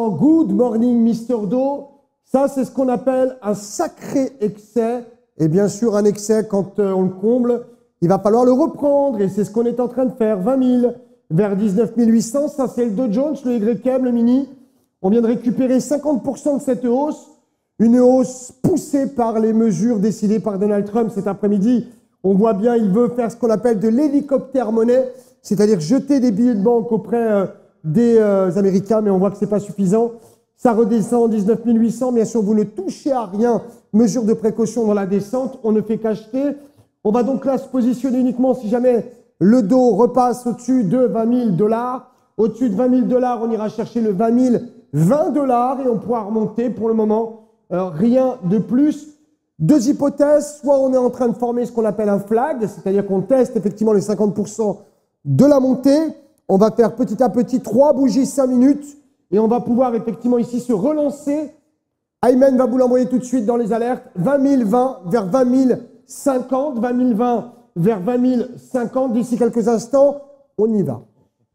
instant, good morning Mr. Do. Ça, c'est ce qu'on appelle un sacré excès. Et bien sûr, un excès, quand on le comble, il va falloir le reprendre. Et c'est ce qu'on est en train de faire. 20 000 vers 19 800. Ça, c'est le Dow Jones, le YM, le mini. On vient de récupérer 50% de cette hausse. Une hausse poussée par les mesures décidées par Donald Trump cet après-midi. On voit bien, il veut faire ce qu'on appelle de l'hélicoptère monnaie, c'est-à-dire jeter des billets de banque auprès des Américains, mais on voit que ce n'est pas suffisant. Ça redescend en 19 800. Bien sûr, vous ne touchez à rien. Mesure de précaution dans la descente. On ne fait qu'acheter. On va donc là se positionner uniquement si jamais le Dow repasse au-dessus de 20 000 $. Au-dessus de 20 000 $, on ira chercher le 20 000, 20 $ et on pourra remonter pour le moment. Rien de plus. Deux hypothèses. Soit on est en train de former ce qu'on appelle un flag, c'est-à-dire qu'on teste effectivement les 50% de la montée. On va faire petit à petit 3 bougies 5 minutes et on va pouvoir effectivement ici se relancer. Ayman va vous l'envoyer tout de suite dans les alertes. 20 020 vers 20 050, 20 020 vers 20 050. D'ici quelques instants, on y va.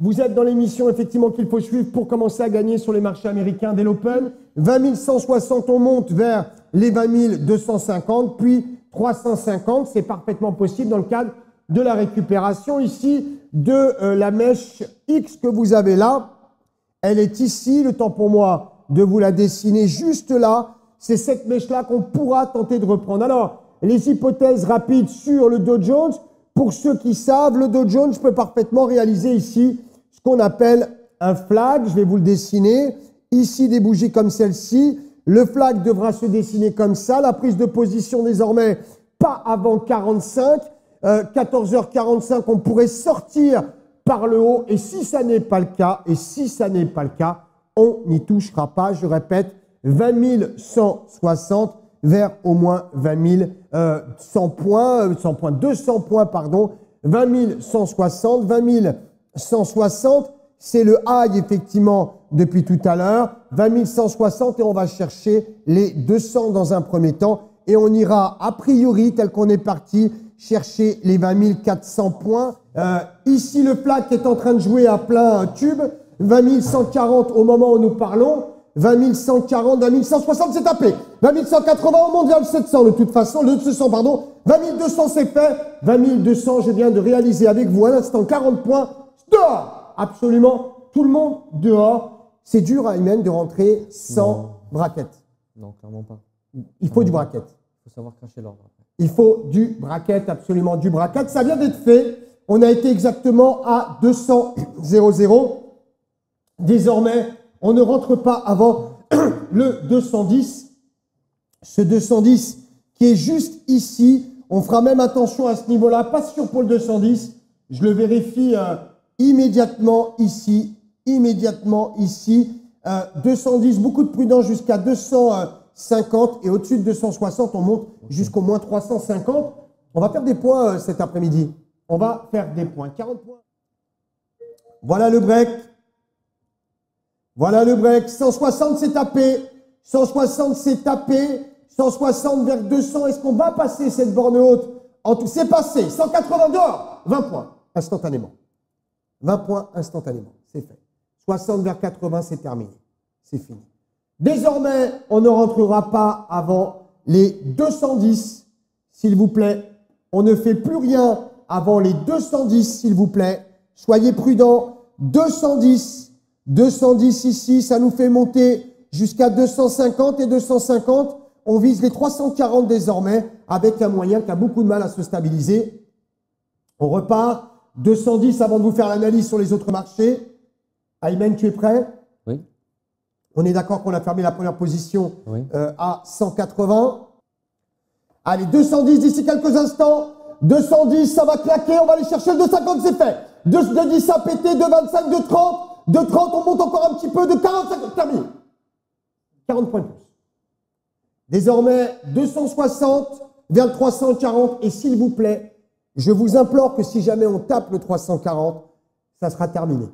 Vous êtes dans l'émission effectivement qu'il faut suivre pour commencer à gagner sur les marchés américains dès l'Open. 20 160, on monte vers les 20 250, puis 350. C'est parfaitement possible dans le cadre de la récupération ici de la mèche X que vous avez là. Elle est ici. Le temps pour moi de vous la dessiner juste là. C'est cette mèche-là qu'on pourra tenter de reprendre. Alors, les hypothèses rapides sur le Dow Jones. Pour ceux qui savent, le Dow Jones peut parfaitement réaliser ici ce qu'on appelle un flag. Je vais vous le dessiner. Ici, des bougies comme celle-ci. Le flag devra se dessiner comme ça. La prise de position désormais, pas avant 45. 14h45, on pourrait sortir par le haut. Et si ça n'est pas le cas, on n'y touchera pas. Je répète, 20 160 vers au moins 20 200 points, pardon. 20 160, 20 160, c'est le high effectivement depuis tout à l'heure. 20 160 et on va chercher les 200 dans un premier temps. Et on ira a priori, tel qu'on est parti, chercher les 20 400 points. Ici, le flag est en train de jouer à plein tube. 20 140 au moment où nous parlons. 20 140, 20 160, c'est tapé. 20 180, on monte vers le 700 de toute façon. Le 700, pardon. 20 200, c'est fait. 20 200, je viens de réaliser avec vous à l'instant 40 points. Dehors. Absolument tout le monde dehors. C'est dur, Ayman, de rentrer sans bracket. Non, clairement pas. Il faut du bracket. Il faut savoir cracher l'ordre. Il faut du bracket, absolument du bracket. Ça vient d'être fait. On a été exactement à 200,00. Désormais, on ne rentre pas avant le 210. Ce 210 qui est juste ici. On fera même attention à ce niveau-là. Pas sûr pour le 210. Je le vérifie immédiatement ici. 210, beaucoup de prudence jusqu'à 250. Et au-dessus de 260, on monte jusqu'au moins 350. On va faire des points cet après-midi. On va faire des points. 40 points. Voilà le break. Voilà le break. 160, c'est tapé. 160, c'est tapé. 160 vers 200. Est-ce qu'on va passer cette borne haute? En tout, c'est passé. 180 dehors. 20 points instantanément. 20 points instantanément. C'est fait. 60 vers 80, c'est terminé. C'est fini. Désormais, on ne rentrera pas avant les 210, s'il vous plaît. On ne fait plus rien avant les 210, s'il vous plaît. Soyez prudents. 210. 210 ici, ça nous fait monter jusqu'à 250 et 250. On vise les 340 désormais avec un moyen qui a beaucoup de mal à se stabiliser. On repart. 210 avant de vous faire l'analyse sur les autres marchés. Ayman, tu es prêt? Oui. On est d'accord qu'on a fermé la première position à 180. Allez, 210 d'ici quelques instants. 210, ça va claquer. On va aller chercher le 250, c'est fait. 210, ça a pété. 225, 230. 230, on monte encore un petit peu. De 45, terminé. 40 points de plus. Désormais, 260 vers le 340. Et s'il vous plaît, je vous implore que si jamais on tape le 340, ça sera terminé.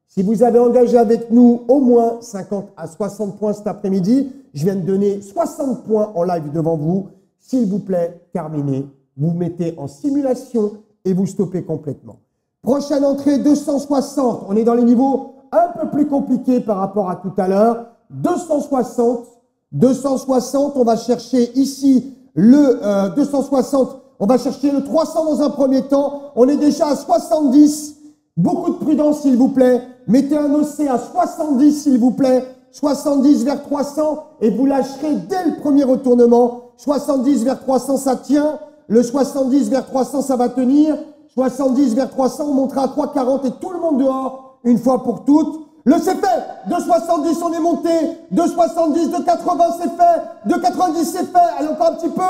Si vous avez engagé avec nous au moins 50 à 60 points cet après-midi, je viens de donner 60 points en live devant vous. S'il vous plaît, terminez. Vous mettez en simulation et vous stoppez complètement. Prochaine entrée, 260. On est dans les niveaux un peu plus compliqués par rapport à tout à l'heure. 260. 260, on va chercher ici le 260. On va chercher le 300 dans un premier temps. On est déjà à 70. Beaucoup de prudence, s'il vous plaît. Mettez un OC à 70, s'il vous plaît. 70 vers 300 et vous lâcherez dès le premier retournement. 70 vers 300, ça tient. Le 70 vers 300, ça va tenir. 70 vers 300, on montera à 3,40 et tout le monde dehors, une fois pour toutes. Le c'est fait. De 70, on est monté. De 70, de 80, c'est fait. De 90, c'est fait. Allez, encore un petit peu.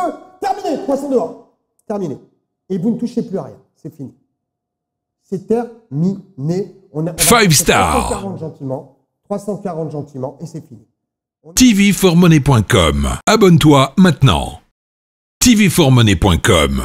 Terminé. 300 dehors. Terminé. Et vous ne touchez plus à rien. C'est fini. C'est terminé. On a 5 stars. 340 gentiment. 340 gentiment. Et c'est fini. tvformoney.com. Abonne-toi maintenant. tvformoney.com